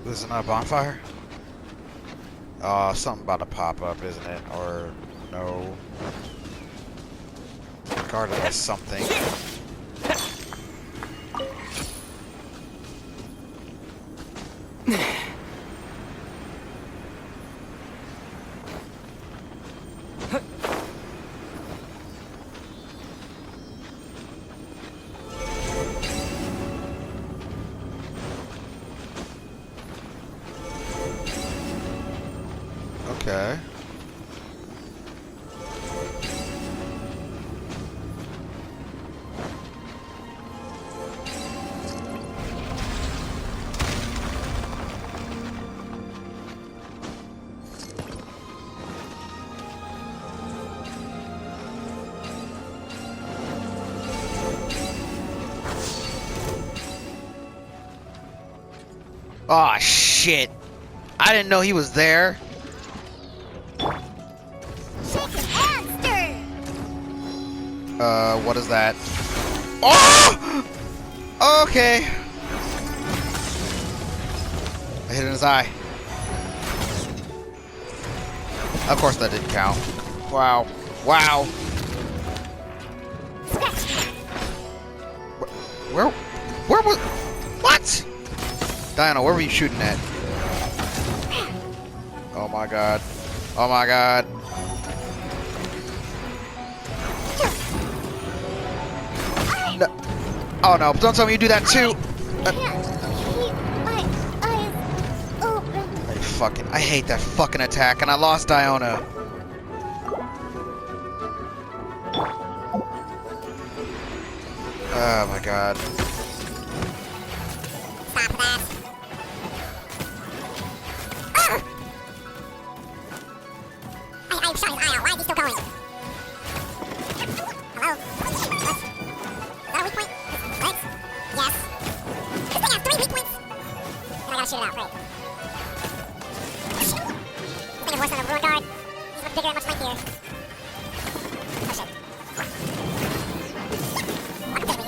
Is it not a bonfire? Something about to pop up, isn't it? Or no? Guarded by something. Okay. Oh shit! I didn't know he was there. What is that? Oh! Okay. I hit in his eye. Of course that didn't count. Wow. Wow. Where was... What? Diana, where were you shooting at? Oh my god. Oh my god. No. Oh no, don't tell me you do that too. I hate that fucking attack, and I lost Diona. Oh my god. Stop that. I shot his eye out. Why is he still going? Hello? What? Is that a weak point? Legs? Yes. This thing has 3 weak points. And I gotta shoot it out. Great. This thing is worse than a ruin guard. He's much bigger and much lengthier. Oh shit. What a baby.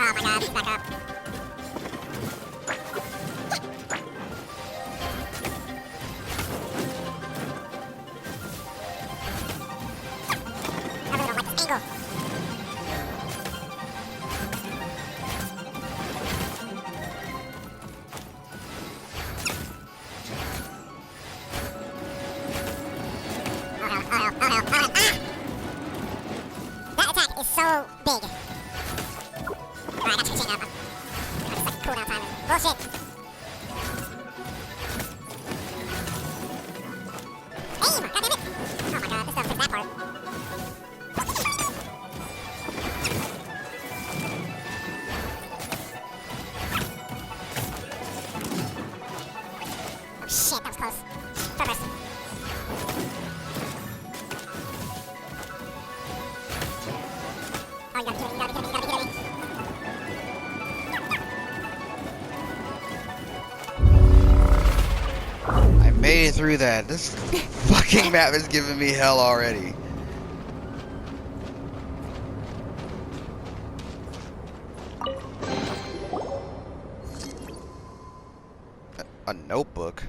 Oh my god, he's back up. I really don't like this angle. Oh hell, oh hell, oh hell, oh hell, ah! That attack is so big. Alright, I got your chain up. It's like cooldown time. Bullshit. Aim! God damn it! Oh my god, this doesn't fix that part. Oh shit, that was close. Progress. Oh, you gotta be kidding me, you gotta be kidding me, you gotta be kidding me. I made it through that. This fucking map is giving me hell already. A notebook?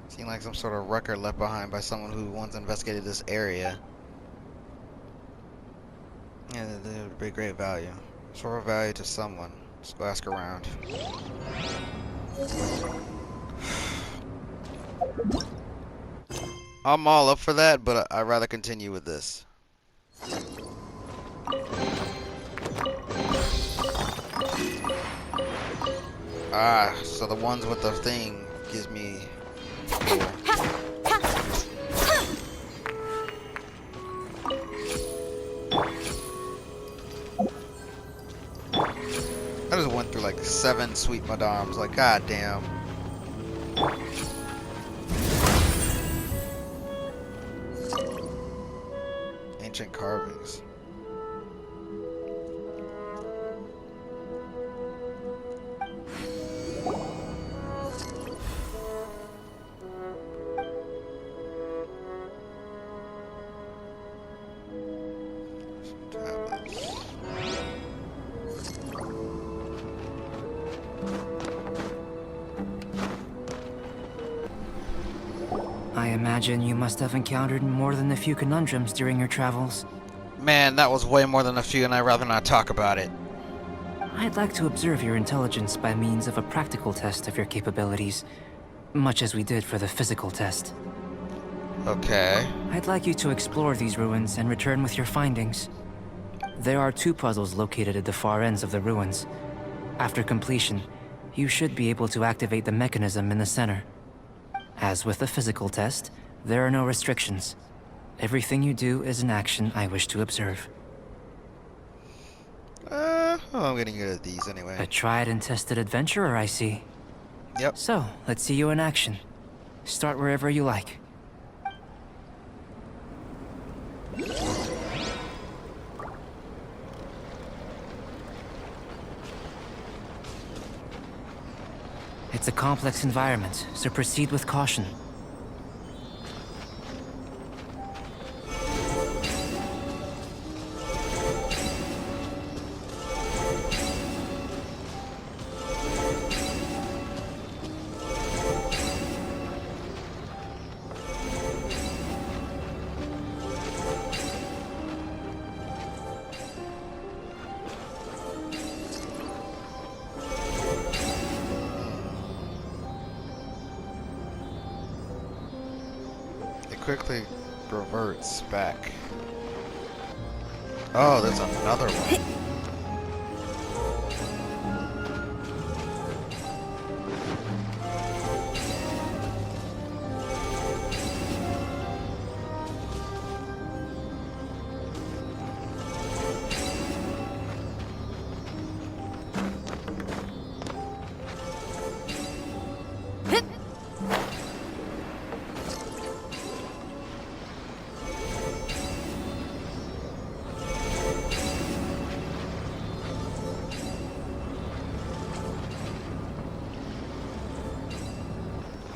Seemed like some sort of record left behind by someone who once investigated this area. Yeah, they would be great value. Sort of value to someone. Let's go ask around. I'm all up for that, but I'd rather continue with this. Ah, so the ones with the thing gives me... Cool. I just went through like 7 sweet madams, like goddamn. Ancient carvings. Tablets. I imagine you must have encountered more than a few conundrums during your travels. Man, that was way more than a few, and I'd rather not talk about it. I'd like to observe your intelligence by means of a practical test of your capabilities, much as we did for the physical test. Okay. I'd like you to explore these ruins and return with your findings. There are 2 puzzles located at the far ends of the ruins. After completion, you should be able to activate the mechanism in the center. As with the physical test, there are no restrictions. Everything you do is an action I wish to observe. Well, I'm getting good at these anyway. A tried and tested adventurer, I see. Yep. So, let's see you in action. Start wherever you like. It's a complex environment, so proceed with caution. Quickly reverts back. Oh, there's another one.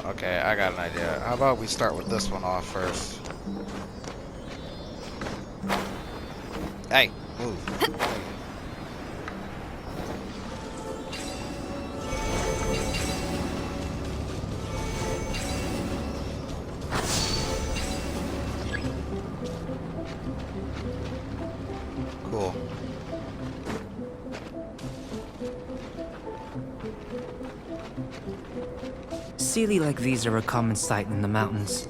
Okay, I got an idea. How about we start with this one off first? Hey, move. Cool. Sealy like these are a common sight in the mountains.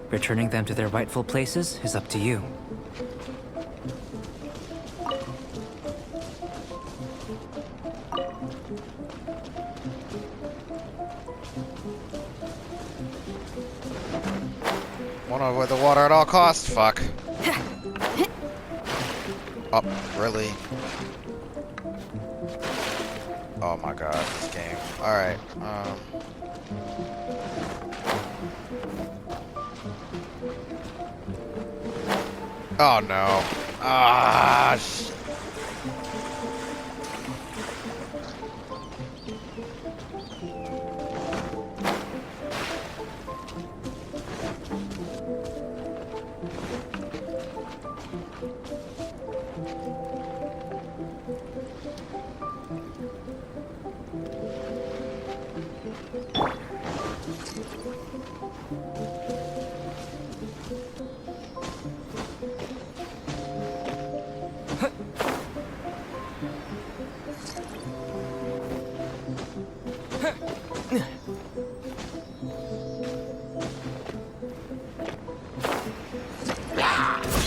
Returning them to their rightful places is up to you. Wanna avoid the water at all costs? Fuck. Oh, really? Oh my god, this game. Alright, oh no. Ah, shit.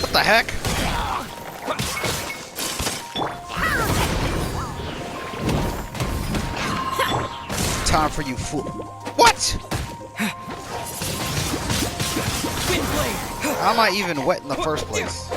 What the heck? Time for you fool. What? How am I even wet in the first place?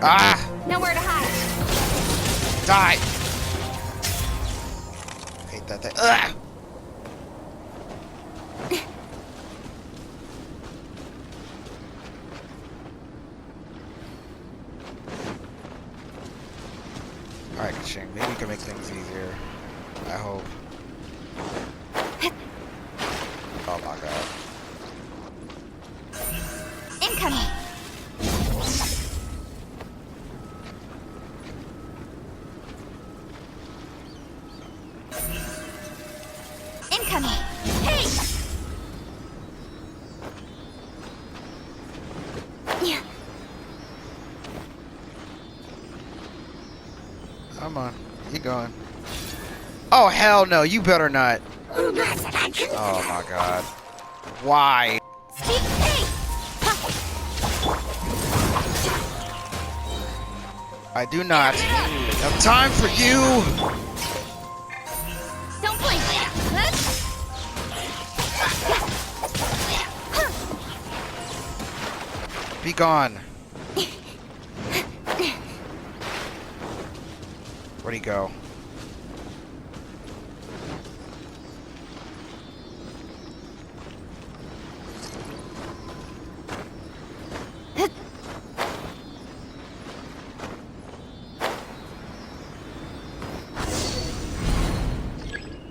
Ah! Nowhere to hide. Die! Hate that thing. Ugh! Alright, Genshin, maybe we can make things easier. I hope. Oh my god. Incoming. Incoming. Hey. Yeah. Come on, keep going. Oh hell no, you better not. Oh my god. Why? I do not have time for you. Don't blink. Be gone. Where'd he go?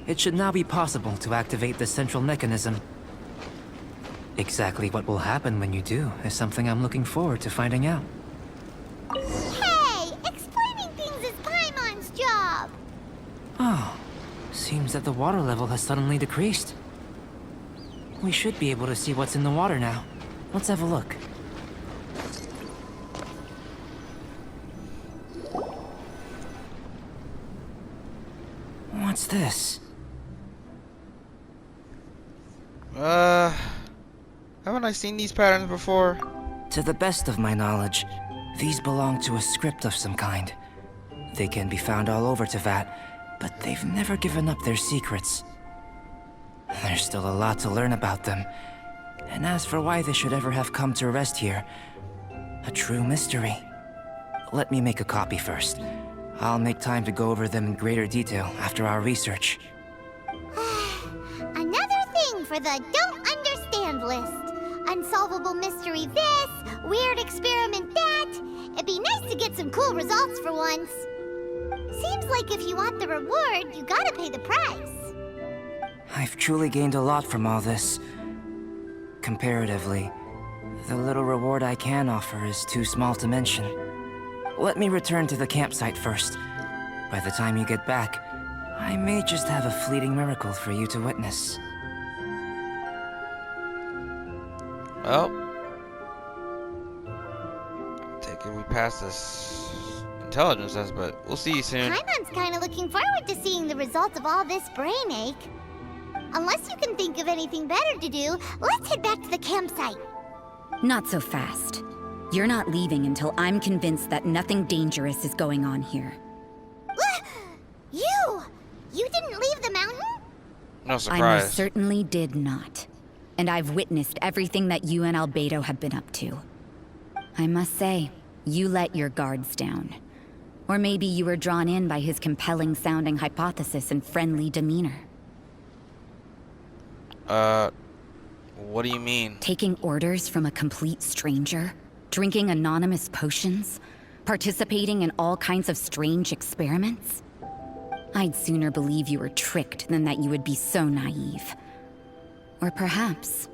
It should now be possible to activate the central mechanism. Exactly what will happen when you do is something I'm looking forward to finding out. Hey, explaining things is Paimon's job. Oh, seems that the water level has suddenly decreased. We should be able to see what's in the water now. Let's have a look. What's this? Haven't I seen these patterns before? To the best of my knowledge, these belong to a script of some kind. They can be found all over Teyvat, but they've never given up their secrets. There's still a lot to learn about them. And as for why they should ever have come to rest here, a true mystery. Let me make a copy first. I'll make time to go over them in greater detail after our research. Another thing for the don't understand list. Unsolvable mystery this, weird experiment that. It'd be nice to get some cool results for once. Seems like if you want the reward, you gotta pay the price. I've truly gained a lot from all this. Comparatively, the little reward I can offer is too small to mention. Let me return to the campsite first. By the time you get back, I may just have a fleeting miracle for you to witness. Well, take it we passed this intelligence test, but we'll see you soon. Paimon's kinda looking forward to seeing the results of all this brain ache. Unless you can think of anything better to do, let's head back to the campsite. Not so fast. You're not leaving until I'm convinced that nothing dangerous is going on here. You! You didn't leave the mountain? No I surprise. most certainly did not. And I've witnessed everything that you and Albedo have been up to. I must say, you let your guards down. Or maybe you were drawn in by his compelling-sounding hypothesis and friendly demeanor. What do you mean? Taking orders from a complete stranger? Drinking anonymous potions? Participating in all kinds of strange experiments? I'd sooner believe you were tricked than that you would be so naive. Or perhaps,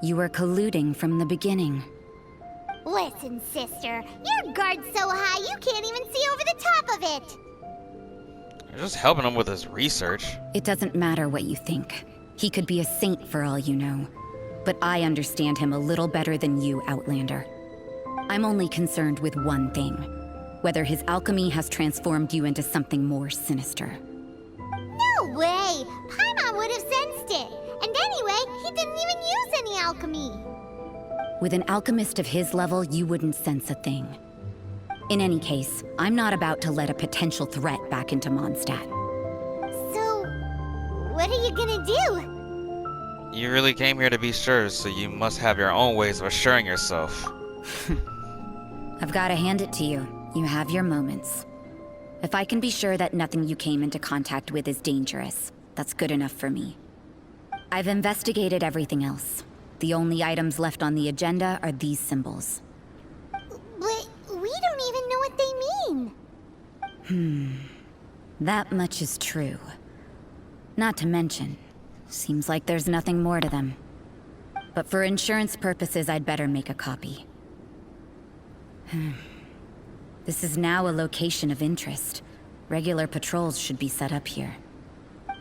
you were colluding from the beginning. Listen, sister, your guard's so high you can't even see over the top of it. You're just helping him with his research. It doesn't matter what you think. He could be a saint for all you know. But I understand him a little better than you, Outlander. I'm only concerned with one thing. Whether his alchemy has transformed you into something more sinister. No way! Paimon would have sensed it. And anyway, he didn't even use any alchemy. With an alchemist of his level, you wouldn't sense a thing. In any case, I'm not about to let a potential threat back into Mondstadt. So, what are you gonna do? You really came here to be sure, so you must have your own ways of assuring yourself. I've got to hand it to you. You have your moments. If I can be sure that nothing you came into contact with is dangerous, That's good enough for me. I've investigated everything else. The only items left on the agenda are these symbols. But we don't even know what they mean. That much is true. Not to mention, seems like there's nothing more to them. But for insurance purposes, I'd better make a copy. This is now a location of interest. Regular patrols should be set up here.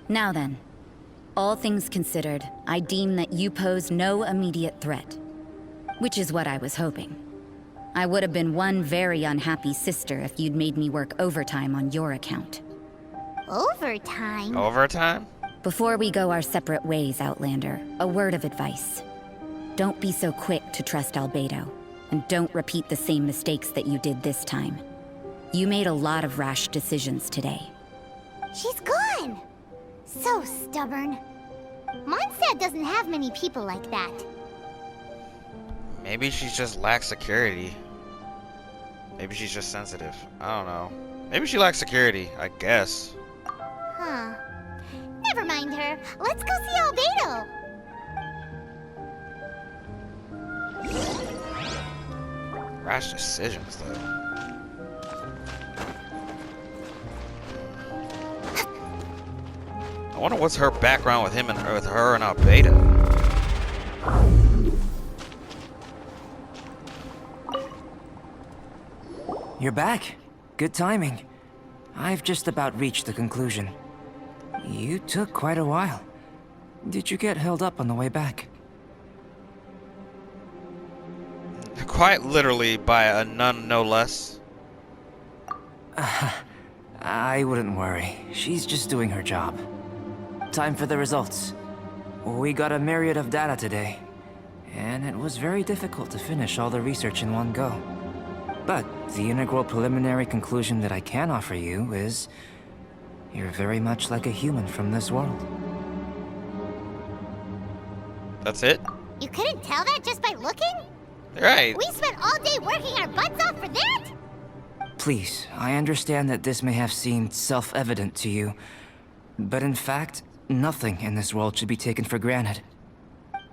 Now then, all things considered, I deem that you pose no immediate threat. Which is what I was hoping. I would have been one very unhappy sister if you'd made me work overtime on your account. Overtime? Overtime? Before we go our separate ways, Outlander, a word of advice. Don't be so quick to trust Albedo, and don't repeat the same mistakes that you did this time. You made a lot of rash decisions today. She's gone! So stubborn. Mondstadt doesn't have many people like that. Maybe she just lacks security. Maybe she's just sensitive. I don't know. Maybe she lacks security, I guess. Huh. Never mind her. Let's go see Albedo. Rash decisions, though. I wonder what's her background with him and with her and Albedo. You're back. Good timing. I've just about reached the conclusion. You took quite a while. Did you get held up on the way back? Quite literally by a nun, no less. I wouldn't worry. She's just doing her job. Time for the results. We got a myriad of data today, and it was very difficult to finish all the research in one go. But the integral preliminary conclusion that I can offer you is you're very much like a human from this world. That's it? You couldn't tell that just by looking? Right. We spent all day working our butts off for that? Please, I understand that this may have seemed self-evident to you, but in fact, nothing in this world should be taken for granted.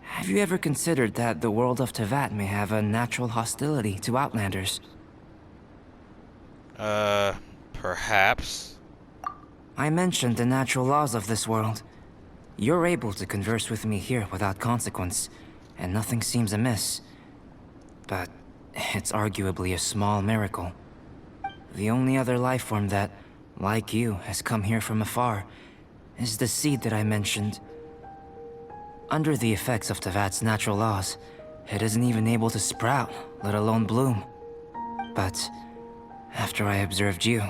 Have you ever considered that the world of Teyvat may have a natural hostility to Outlanders? Perhaps. I mentioned the natural laws of this world. You're able to converse with me here without consequence, and nothing seems amiss. But it's arguably a small miracle. The only other life form that, like you, has come here from afar is the seed that I mentioned. Under the effects of Teyvat's natural laws, it isn't even able to sprout, let alone bloom. But after I observed you,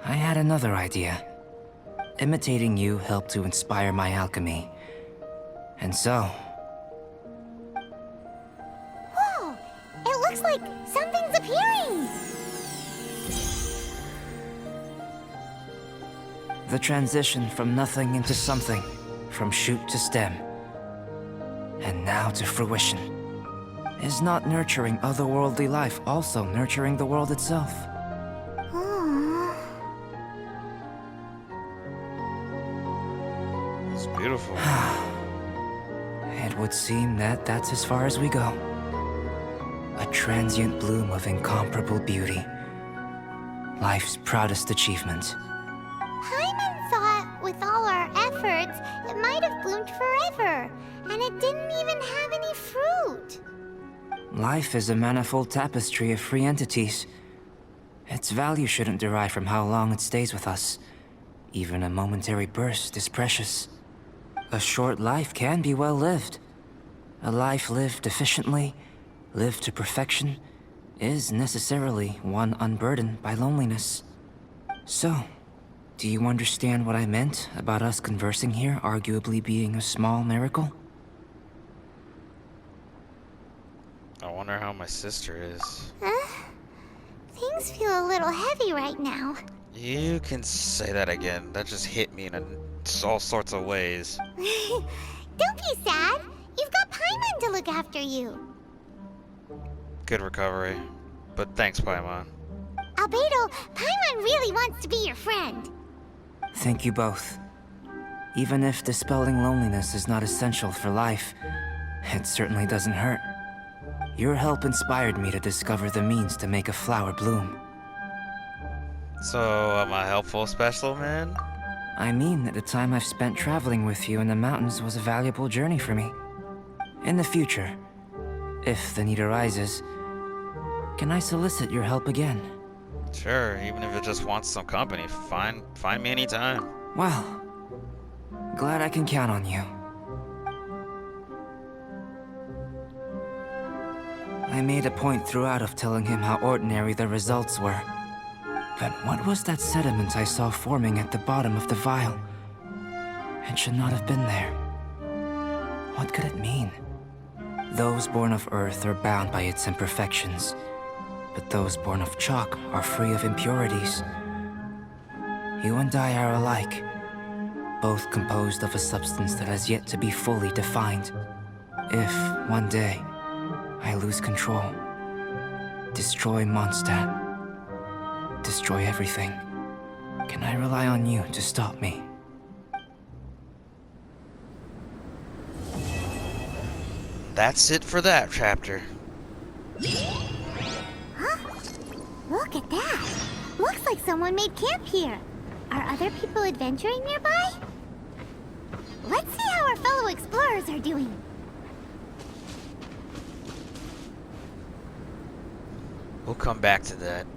I had another idea. Imitating you helped to inspire my alchemy. And so... Whoa! It looks like something's appearing! The transition from nothing into something, from shoot to stem, and now to fruition. Is not nurturing otherworldly life also nurturing the world itself? Aww. It's beautiful. It would seem that that's as far as we go. A transient bloom of incomparable beauty. Life's proudest achievement. Paimon thought with all our efforts, it might have bloomed forever, and it didn't even have any fruit. Life is a manifold tapestry of free entities. Its value shouldn't derive from how long it stays with us. Even a momentary burst is precious. A short life can be well lived. A life lived efficiently, lived to perfection, is necessarily one unburdened by loneliness. So, do you understand what I meant about us conversing here arguably being a small miracle? I wonder how my sister is. Things feel a little heavy right now. You can say that again. That just hit me in all sorts of ways. Don't be sad. You've got Paimon to look after you. Good recovery. But thanks, Paimon. Albedo, Paimon really wants to be your friend. Thank you both. Even if dispelling loneliness is not essential for life, it certainly doesn't hurt. Your help inspired me to discover the means to make a flower bloom. So, I'm a helpful specimen? I mean that the time I've spent traveling with you in the mountains was a valuable journey for me. In the future, if the need arises, can I solicit your help again? Sure, even if it just wants some company, find me anytime. Well, glad I can count on you. I made a point throughout of telling him how ordinary the results were. But what was that sediment I saw forming at the bottom of the vial? It should not have been there. What could it mean? Those born of Earth are bound by its imperfections, but those born of chalk are free of impurities. You and I are alike, both composed of a substance that has yet to be fully defined. If, one day, I lose control, destroy Mondstadt, destroy everything, can I rely on you to stop me? That's it for that chapter. Look at that. Looks like someone made camp here. Are other people adventuring nearby? Let's see how our fellow explorers are doing. We'll come back to that.